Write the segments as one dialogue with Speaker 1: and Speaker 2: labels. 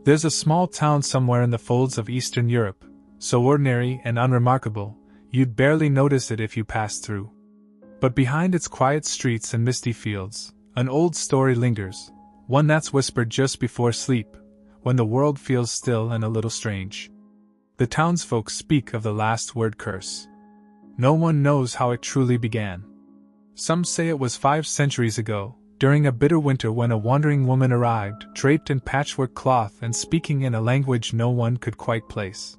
Speaker 1: There's a small town somewhere in the folds of Eastern Europe, so ordinary and unremarkable, you'd barely notice it if you passed through. But behind its quiet streets and misty fields, an old story lingers, one that's whispered just before sleep, when the world feels still and a little strange. The townsfolk speak of the last word curse. No one knows how it truly began. Some say it was 5 centuries ago, during a bitter winter when a wandering woman arrived, draped in patchwork cloth and speaking in a language no one could quite place.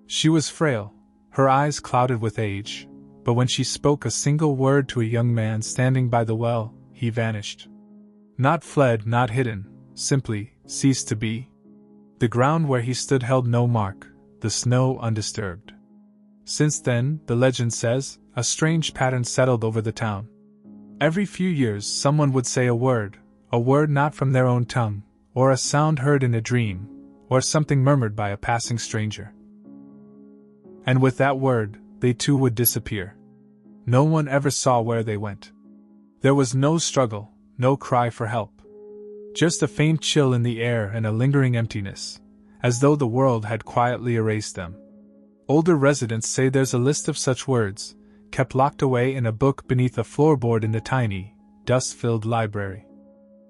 Speaker 1: She was frail, her eyes clouded with age, but when she spoke a single word to a young man standing by the well, he vanished. Not fled, not hidden, simply ceased to be. The ground where he stood held no mark, the snow undisturbed. Since then, the legend says, a strange pattern settled over the town. Every few years someone would say a word not from their own tongue, or a sound heard in a dream, or something murmured by a passing stranger. And with that word, they too would disappear. No one ever saw where they went. There was no struggle, no cry for help. Just a faint chill in the air and a lingering emptiness, as though the world had quietly erased them. Older residents say there's a list of such words, kept locked away in a book beneath a floorboard in the tiny, dust-filled library.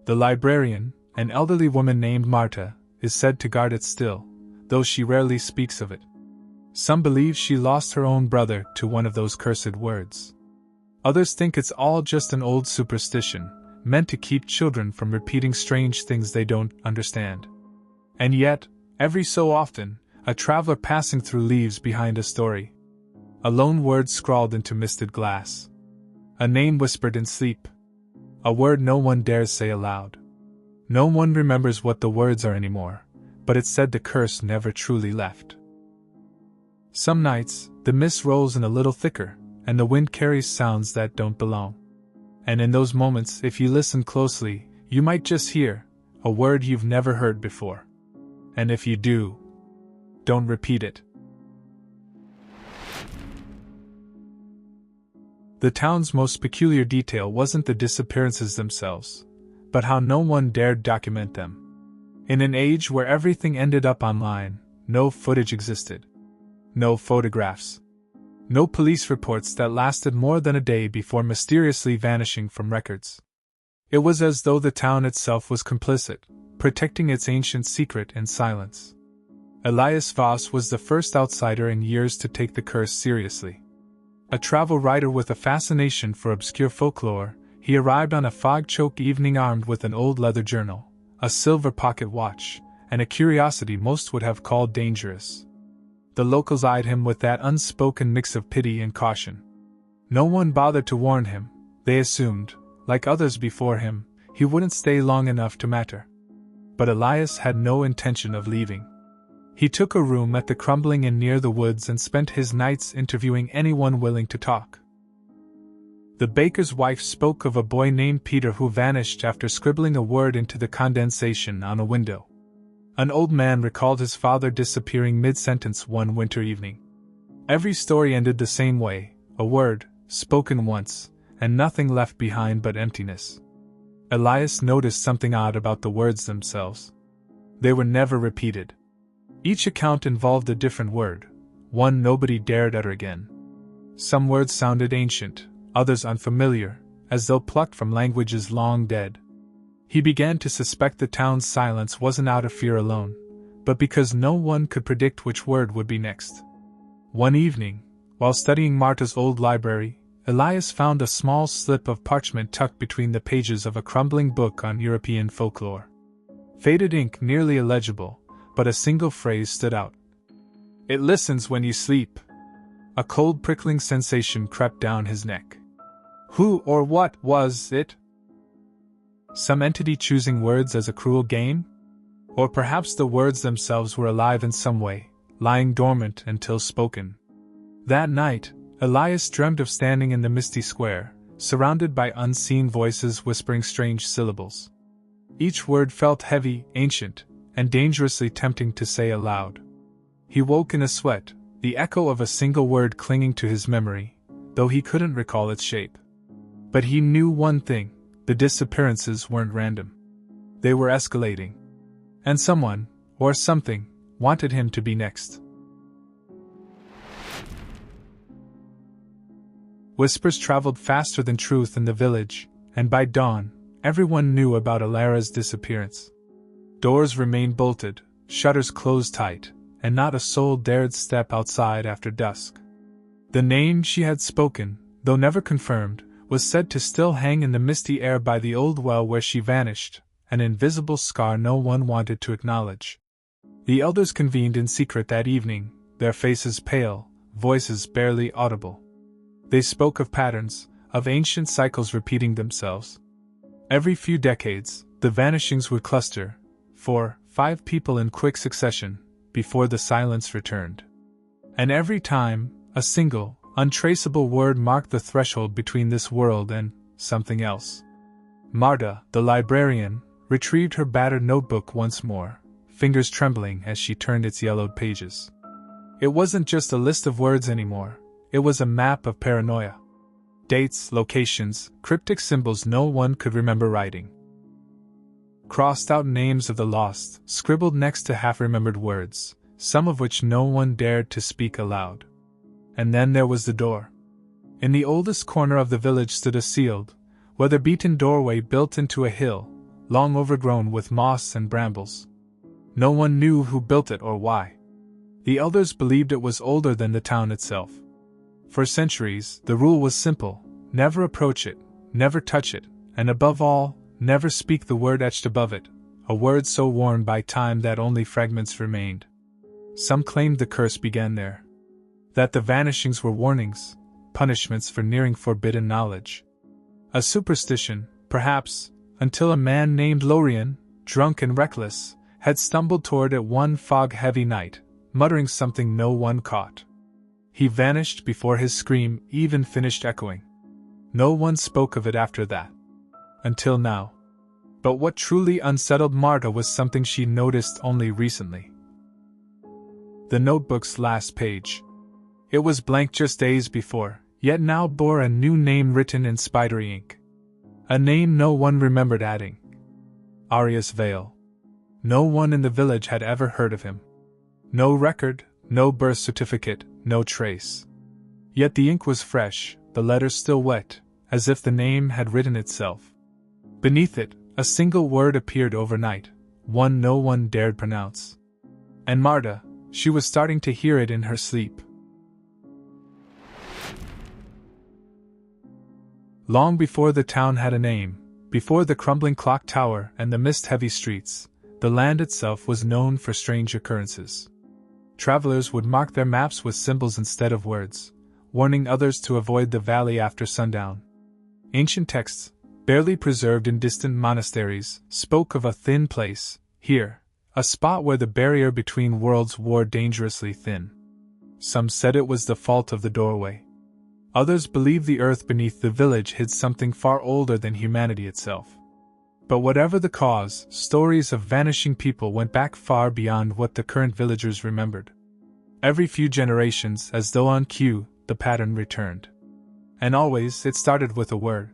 Speaker 1: The librarian, an elderly woman named Marta, is said to guard it still, though she rarely speaks of it. Some believe she lost her own brother to one of those cursed words. Others think it's all just an old superstition, meant to keep children from repeating strange things they don't understand. And yet, every so often, a traveler passing through leaves behind a story. A lone word scrawled into misted glass. A name whispered in sleep. A word no one dares say aloud. No one remembers what the words are anymore, but it's said the curse never truly left. Some nights, the mist rolls in a little thicker, and the wind carries sounds that don't belong. And in those moments, if you listen closely, you might just hear a word you've never heard before. And if you do, don't repeat it. The town's most peculiar detail wasn't the disappearances themselves, but how no one dared document them. In an age where everything ended up online, no footage existed. No photographs. No police reports that lasted more than a day before mysteriously vanishing from records. It was as though the town itself was complicit, protecting its ancient secret in silence. Elias Voss was the first outsider in years to take the curse seriously. A travel writer with a fascination for obscure folklore, he arrived on a fog-choked evening armed with an old leather journal, a silver pocket watch, and a curiosity most would have called dangerous. The locals eyed him with that unspoken mix of pity and caution. No one bothered to warn him. They assumed, like others before him, he wouldn't stay long enough to matter. But Elias had no intention of leaving. He took a room at the crumbling inn near the woods and spent his nights interviewing anyone willing to talk. The baker's wife spoke of a boy named Peter who vanished after scribbling a word into the condensation on a window. An old man recalled his father disappearing mid-sentence one winter evening. Every story ended the same way, a word, spoken once, and nothing left behind but emptiness. Elias noticed something odd about the words themselves. They were never repeated. Each account involved a different word, one nobody dared utter again. Some words sounded ancient, others unfamiliar, as though plucked from languages long dead. He began to suspect the town's silence wasn't out of fear alone, but because no one could predict which word would be next. One evening, while studying Marta's old library, Elias found a small slip of parchment tucked between the pages of a crumbling book on European folklore. Faded ink nearly illegible, but a single phrase stood out. "It listens when you sleep." A cold prickling sensation crept down his neck. Who or what was it? Some entity choosing words as a cruel game? Or perhaps the words themselves were alive in some way, lying dormant until spoken. That night, Elias dreamt of standing in the misty square, surrounded by unseen voices whispering strange syllables. Each word felt heavy, ancient, and dangerously tempting to say aloud. He woke in a sweat, the echo of a single word clinging to his memory, though he couldn't recall its shape. But he knew one thing. The disappearances weren't random. They were escalating. And someone, or something, wanted him to be next. Whispers traveled faster than truth in the village, and by dawn, everyone knew about Alara's disappearance. Doors remained bolted, shutters closed tight, and not a soul dared step outside after dusk. The name she had spoken, though never confirmed, was said to still hang in the misty air by the old well where she vanished, an invisible scar no one wanted to acknowledge. The elders convened in secret that evening, their faces pale, voices barely audible. They spoke of patterns, of ancient cycles repeating themselves. Every few decades, the vanishings would cluster, 4, 5 people in quick succession, before the silence returned. And every time, a single, untraceable word marked the threshold between this world and something else. Marta, the librarian, retrieved her battered notebook once more, fingers trembling as she turned its yellowed pages. It wasn't just a list of words anymore. It was a map of paranoia. Dates, locations, cryptic symbols no one could remember writing. Crossed out names of the lost, scribbled next to half-remembered words, some of which no one dared to speak aloud. And then there was the door. In the oldest corner of the village stood a sealed, weather-beaten doorway built into a hill, long overgrown with moss and brambles. No one knew who built it or why. The elders believed it was older than the town itself. For centuries, the rule was simple: never approach it, never touch it, and above all, never speak the word etched above it, a word so worn by time that only fragments remained. Some claimed the curse began there. That the vanishings were warnings, punishments for nearing forbidden knowledge. A superstition, perhaps, until a man named Lorien, drunk and reckless, had stumbled toward it one fog-heavy night, muttering something no one caught. He vanished before his scream even finished echoing. No one spoke of it after that. Until now. But what truly unsettled Marta was something she noticed only recently. The notebook's last page. It was blank just days before, yet now bore a new name written in spidery ink. A name no one remembered adding. Arias Vale. No one in the village had ever heard of him. No record, no birth certificate, no trace. Yet the ink was fresh, the letters still wet, as if the name had written itself. Beneath it, a single word appeared overnight, one no one dared pronounce. And Marta, she was starting to hear it in her sleep. Long before the town had a name, before the crumbling clock tower and the mist-heavy streets, the land itself was known for strange occurrences. Travelers would mark their maps with symbols instead of words, warning others to avoid the valley after sundown. Ancient texts, barely preserved in distant monasteries, spoke of a thin place, here, a spot where the barrier between worlds wore dangerously thin. Some said it was the fault of the doorway. Others believed the earth beneath the village hid something far older than humanity itself. But whatever the cause, stories of vanishing people went back far beyond what the current villagers remembered. Every few generations, as though on cue, the pattern returned. And always it started with a word.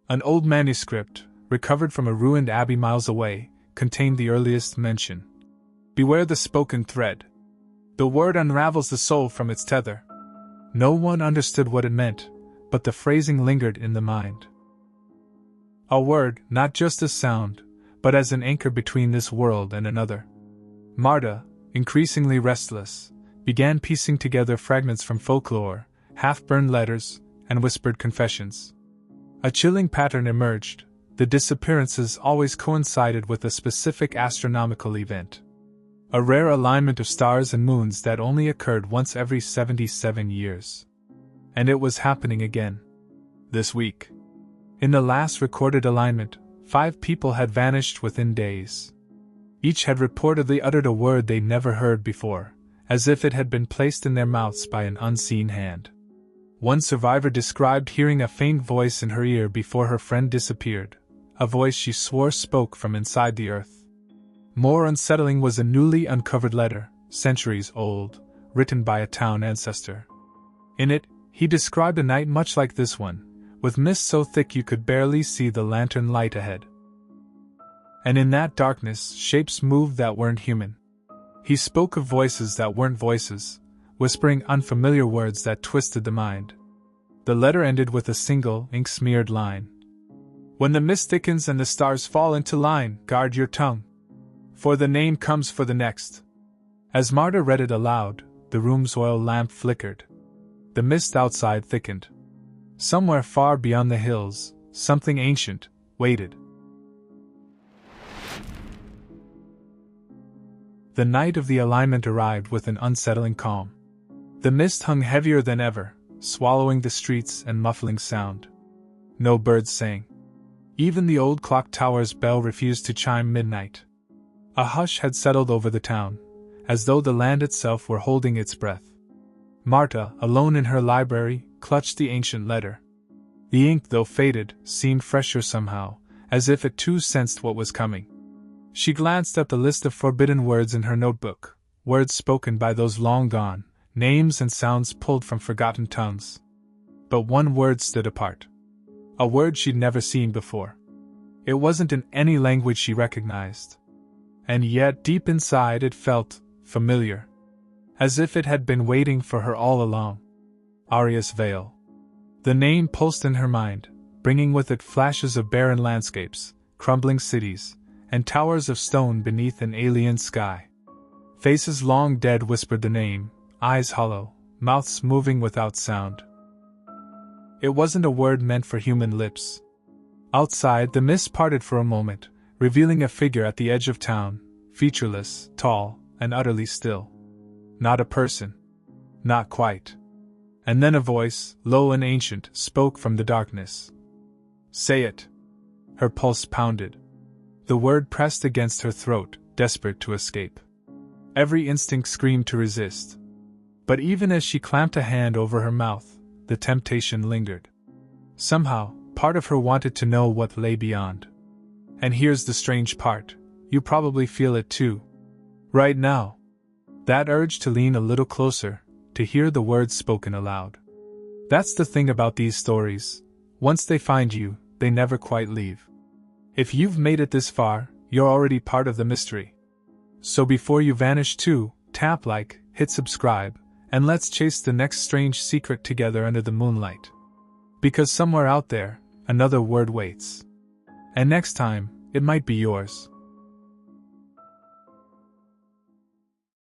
Speaker 1: An old manuscript, recovered from a ruined abbey miles away, contained the earliest mention. Beware the spoken thread. The word unravels the soul from its tether. No one understood what it meant, but the phrasing lingered in the mind. A word, not just as sound, but as an anchor between this world and another. Marta, increasingly restless, began piecing together fragments from folklore, half-burned letters, and whispered confessions. A chilling pattern emerged. The disappearances always coincided with a specific astronomical event. A rare alignment of stars and moons that only occurred once every 77 years. And it was happening again. This week. In the last recorded alignment, 5 people had vanished within days. Each had reportedly uttered a word they never heard before, as if it had been placed in their mouths by an unseen hand. One survivor described hearing a faint voice in her ear before her friend disappeared, a voice she swore spoke from inside the earth. More unsettling was a newly uncovered letter, centuries old, written by a town ancestor. In it, he described a night much like this one, with mist so thick you could barely see the lantern light ahead. And in that darkness, shapes moved that weren't human. He spoke of voices that weren't voices, whispering unfamiliar words that twisted the mind. The letter ended with a single, ink-smeared line. When the mist thickens and the stars fall into line, guard your tongue, for the name comes for the next. As Marta read it aloud, the room's oil lamp flickered. The mist outside thickened. Somewhere far beyond the hills, something ancient waited. The night of the alignment arrived with an unsettling calm. The mist hung heavier than ever, swallowing the streets and muffling sound. No birds sang. Even the old clock tower's bell refused to chime midnight. A hush had settled over the town, as though the land itself were holding its breath. Marta, alone in her library, clutched the ancient letter. The ink, though faded, seemed fresher somehow, as if it too sensed what was coming. She glanced at the list of forbidden words in her notebook, words spoken by those long gone, names and sounds pulled from forgotten tongues. But one word stood apart. A word she'd never seen before. It wasn't in any language she recognized. And yet, deep inside, it felt familiar. As if it had been waiting for her all along. Arias Vale. The name pulsed in her mind, bringing with it flashes of barren landscapes, crumbling cities, and towers of stone beneath an alien sky. Faces long dead whispered the name, eyes hollow, mouths moving without sound. It wasn't a word meant for human lips. Outside, the mist parted for a moment, revealing a figure at the edge of town, featureless, tall, and utterly still. Not a person. Not quite. And then a voice, low and ancient, spoke from the darkness. "Say it." Her pulse pounded. The word pressed against her throat, desperate to escape. Every instinct screamed to resist. But even as she clamped a hand over her mouth, the temptation lingered. Somehow, part of her wanted to know what lay beyond. And here's the strange part, you probably feel it too. Right now. That urge to lean a little closer, to hear the words spoken aloud. That's the thing about these stories. Once they find you, they never quite leave. If you've made it this far, you're already part of the mystery. So before you vanish too, tap like, hit subscribe, and let's chase the next strange secret together under the moonlight. Because somewhere out there, another word waits. And next time, it might be yours.